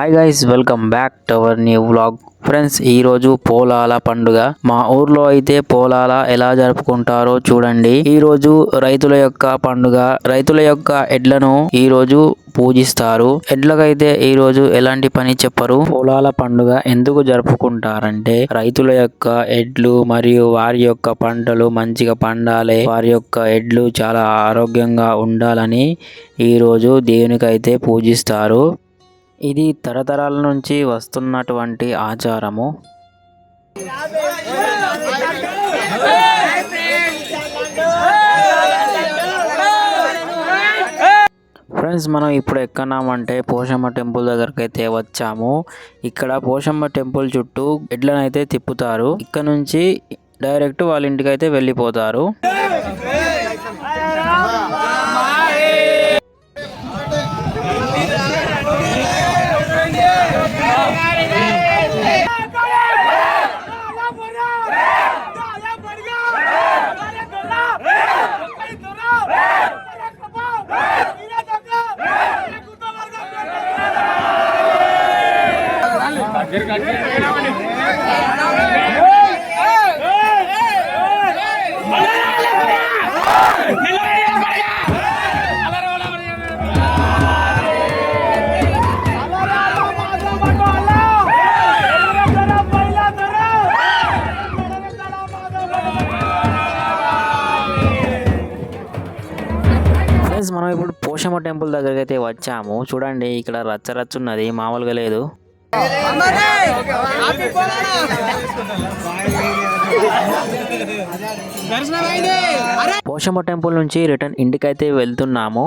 Hi guys, welcome back to our new vlog. Friends, ఈరోజు పోలాల పండుగ. మా ఊర్లో అయితే పోలాల ఎలా జరుపుకుంటారో చూడండి. ఈరోజు రైతుల యొక్క పండుగ. రైతుల యొక్క ఎడ్లను ఈరోజు పూజిస్తారు. ఎడ్లకైతే ఈరోజు ఎలాంటి పని చెప్పరు. పోలాల పండుగ ఎందుకు జరుపుకుంటారంటే రైతుల యొక్క ఎడ్లు మరియు వారి యొక్క పంటలు మంచిగా పండాలి, వారి యొక్క ఎడ్లు చాలా ఆరోగ్యంగా ఉండాలని ఈరోజు దేవునికైతే పూజిస్తారు. ఇది తరతరాల నుంచి వస్తున్నటువంటి ఆచారము. ఫ్రెండ్స్, మనం ఇప్పుడు ఎక్కన్నామంటే పోషమ్మ టెంపుల్ దగ్గరకు అయితే వచ్చాము. ఇక్కడ పోషమ్మ టెంపుల్ చుట్టూ ఎడ్లనైతే తిప్పుతారు. ఇక్కడ నుంచి డైరెక్ట్ వాళ్ళ ఇంటికి అయితే వెళ్ళిపోతారు. మనం ఇప్పుడు పోషమ్మ టెంపుల్ దగ్గరికి అయితే వచ్చాము. చూడండి, ఇక్కడ రచ్చ ఉన్నది, మామూలుగా లేదు. పోషమ్మ టెంపుల్ నుంచి రిటర్న్ ఇంటికైతే వెళ్తున్నాము.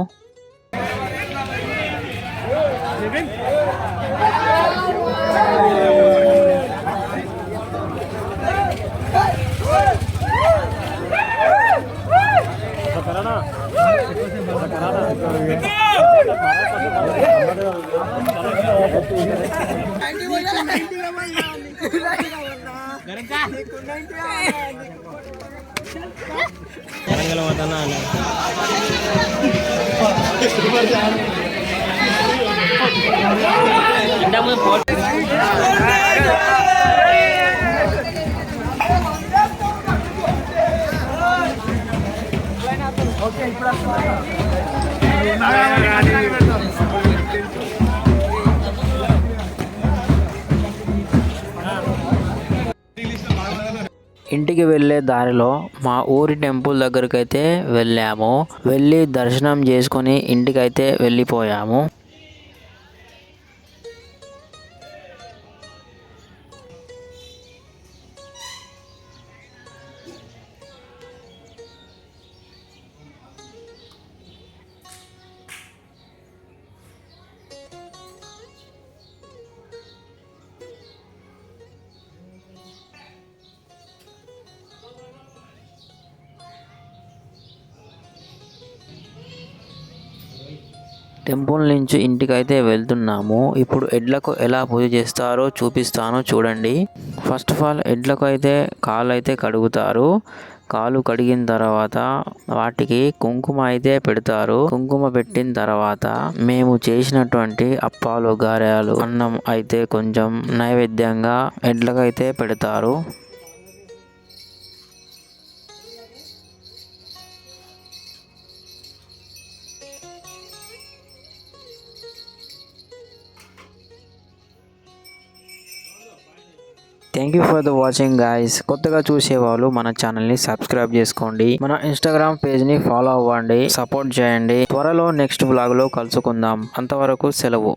ఇంటికి వెళ్ళే దారిలో మా ఊరి టెంపుల్ దగ్గరికి అయితే వెళ్ళాము. వెళ్ళి దర్శనం చేసుకొని ఇంటికైతే వెళ్ళిపోయాము. టెంపుల్ నుంచి ఇంటికైతే వెళ్తున్నాము. ఇప్పుడు ఎడ్లకు ఎలా పూజ చేస్తారో చూపిస్తాను చూడండి. ఫస్ట్ ఆఫ్ ఆల్ ఎడ్లకు అయితే కాళ్ళు అయితే కడుగుతారు. కాలు కడిగిన తర్వాత వాటికి కుంకుమ అయితే పెడతారు. కుంకుమ పెట్టిన తర్వాత మేము చేసినటువంటి అప్పాలు, గారెలు, అన్నం అయితే కొంచెం నైవేద్యంగా ఎడ్లకైతే పెడతారు. Thank you for the watching guys. కొత్తగా చూసేవాళ్ళు మన ఛానల్ని సబ్స్క్రైబ్ చేసుకోండి. మన ఇన్స్టాగ్రామ్ పేజ్ని ఫాలో అవ్వండి, సపోర్ట్ చేయండి. త్వరలో నెక్స్ట్ వ్లాగ్లో కలుసుకుందాం. అంతవరకు సెలవు.